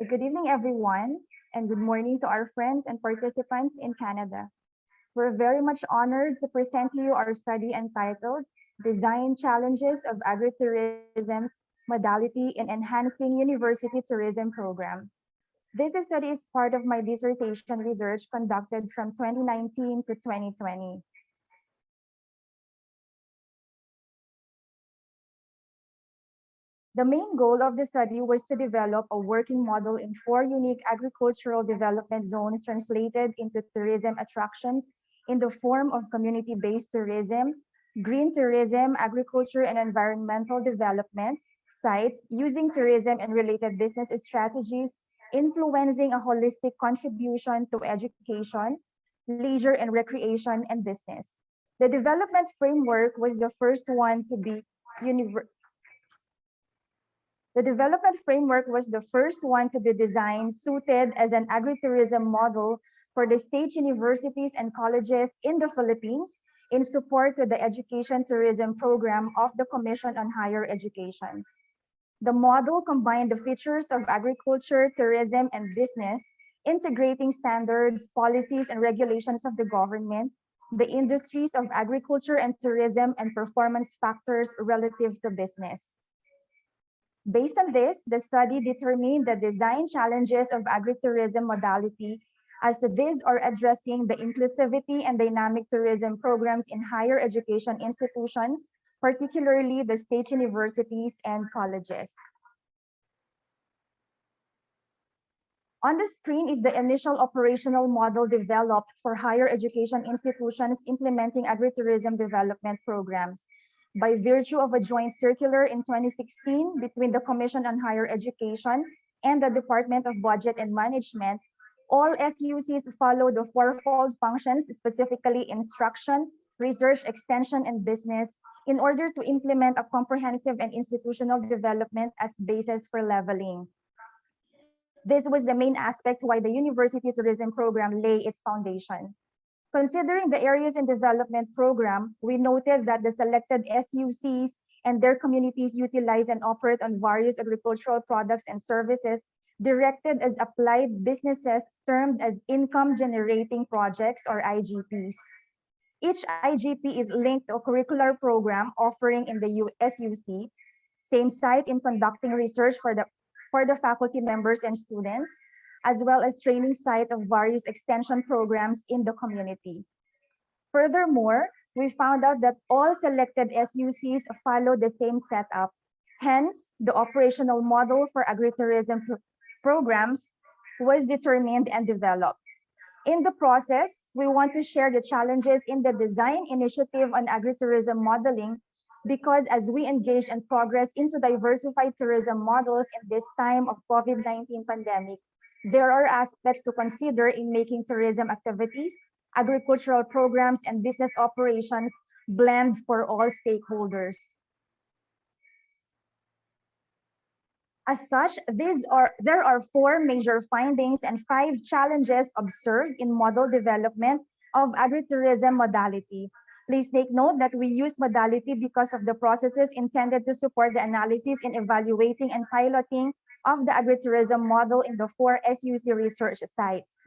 Good evening, everyone, and good morning to our friends and participants in Canada. We're very much honored to present to you our study entitled Design Challenges of Agritourism Modality in Enhancing University Tourism Program. This study is part of my dissertation research conducted from 2019 to 2020. The main goal of the study was to develop a working model in four unique agricultural development zones translated into tourism attractions in the form of community-based tourism, green tourism, agriculture and environmental development, sites using tourism and related business strategies, influencing a holistic contribution to education, leisure and recreation, and business. The development framework was the first one to be universal. The development framework was the first one to be designed suited as an agritourism model for the state universities and colleges in the Philippines in support to the education tourism program of the Commission on Higher Education. The model combined the features of agriculture, tourism, and business, integrating standards, policies, and regulations of the government, the industries of agriculture and tourism, and performance factors relative to business. Based on this, the study determined the design challenges of agritourism modality as these are addressing the inclusivity and dynamic tourism programs in higher education institutions, particularly the state universities and colleges. On the screen is the initial operational model developed for higher education institutions implementing agritourism development programs. By virtue of a joint circular in 2016 between the Commission on Higher Education and the Department of Budget and Management, all SUCs follow the fourfold functions, specifically instruction, research, extension, and business, in order to implement a comprehensive and institutional development as basis for leveling. This was the main aspect why the University Tourism Program lay its foundation. Considering the areas in development program, we noted that the selected SUCs and their communities utilize and operate on various agricultural products and services directed as applied businesses termed as income generating projects or IGPs. Each IGP is linked to a curricular program offering in the SUC, same site in conducting research for the faculty members and students, as well as training site of various extension programs in the community. Furthermore, we found out that all selected SUCs follow the same setup. Hence, the operational model for agritourism programs was determined and developed. In the process, we want to share the challenges in the design initiative on agritourism modeling because as we engage and progress into diversified tourism models in this time of COVID-19 pandemic, there are aspects to consider in making tourism activities, agricultural programs, and business operations blend for all stakeholders. As such, there are four major findings and five challenges observed in model development of agritourism modality. Please take note that we use modality because of the processes intended to support the analysis in evaluating and piloting of the agritourism model in the four SUC research sites.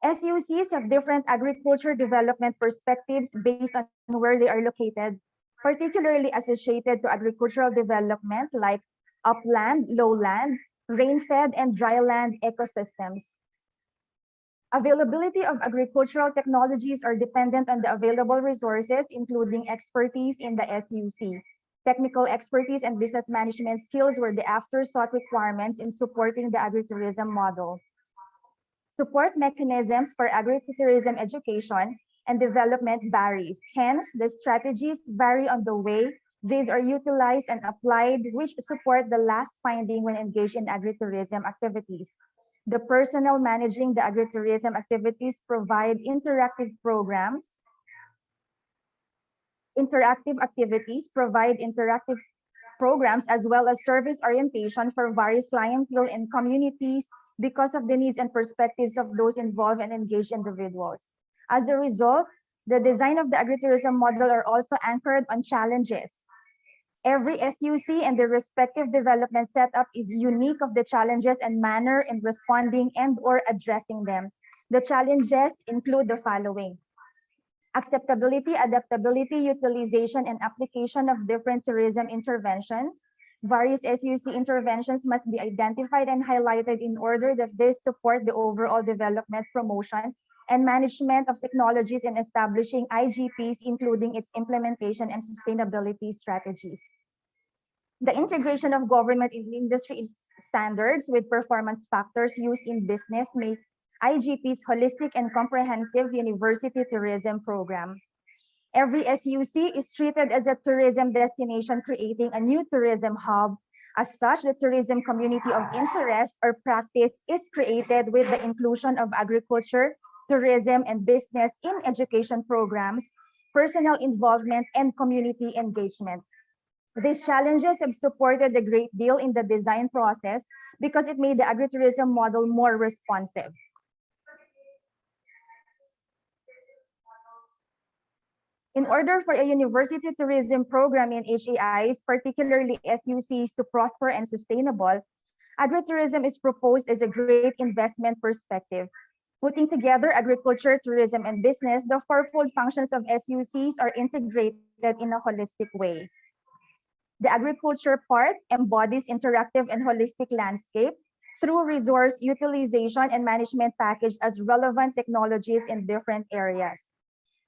SUCs have different agriculture development perspectives based on where they are located, particularly associated to agricultural development like upland, lowland, rain-fed, and dryland ecosystems. Availability of agricultural technologies are dependent on the available resources, including expertise in the SUC. Technical expertise and business management skills were the after-sought requirements in supporting the agritourism model. Support mechanisms for agritourism education and development varies. Hence, the strategies vary on the way these are utilized and applied, which support the last finding when engaged in agritourism activities. The personnel managing the agritourism activities provide interactive programs, as well as service orientation for various clientele and communities because of the needs and perspectives of those involved and engaged individuals. As a result, the design of the agritourism model are also anchored on challenges. Every SUC and their respective development setup is unique of the challenges and manner in responding and or addressing them. The challenges include the following: acceptability, adaptability, utilization, and application of different tourism interventions. Various SUC interventions must be identified and highlighted in order that they support the overall development, promotion, and management of technologies in establishing IGPs, including its implementation and sustainability strategies. The integration of government and industry standards with performance factors used in business make IGP's holistic and comprehensive university tourism program. Every SUC is treated as a tourism destination, creating a new tourism hub. As such, the tourism community of interest or practice is created with the inclusion of agriculture, tourism, and business in education programs, personal involvement, and community engagement. These challenges have supported a great deal in the design process because it made the agritourism model more responsive. In order for a university tourism program in HAIs, particularly SUCs, to prosper and sustainable, agritourism is proposed as a great investment perspective. Putting together agriculture, tourism, and business, the fourfold functions of SUCs are integrated in a holistic way. The agriculture part embodies interactive and holistic landscape through resource utilization and management package as relevant technologies in different areas.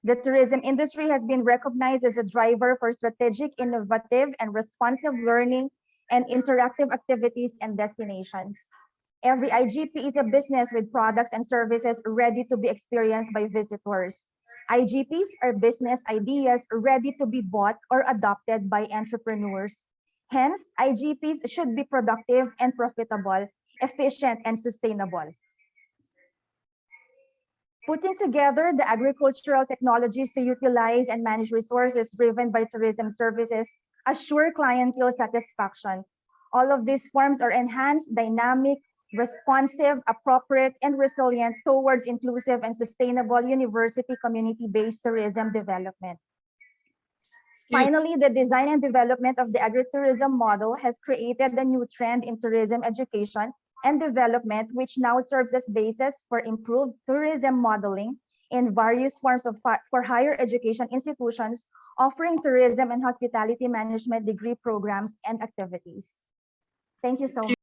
The tourism industry has been recognized as a driver for strategic, innovative, and responsive learning and interactive activities and destinations. Every IGP is a business with products and services ready to be experienced by visitors. IGPs are business ideas ready to be bought or adopted by entrepreneurs. Hence, IGPs should be productive and profitable, efficient and sustainable. Putting together the agricultural technologies to utilize and manage resources driven by tourism services assure clientele satisfaction. All of these forms are enhanced, dynamic, responsive, appropriate, and resilient towards inclusive and sustainable university community-based tourism development. Finally, the design and development of the agritourism model has created a new trend in tourism education and development, which now serves as basis for improved tourism modeling in various forms for higher education institutions offering tourism and hospitality management degree programs and activities. Thank you so much.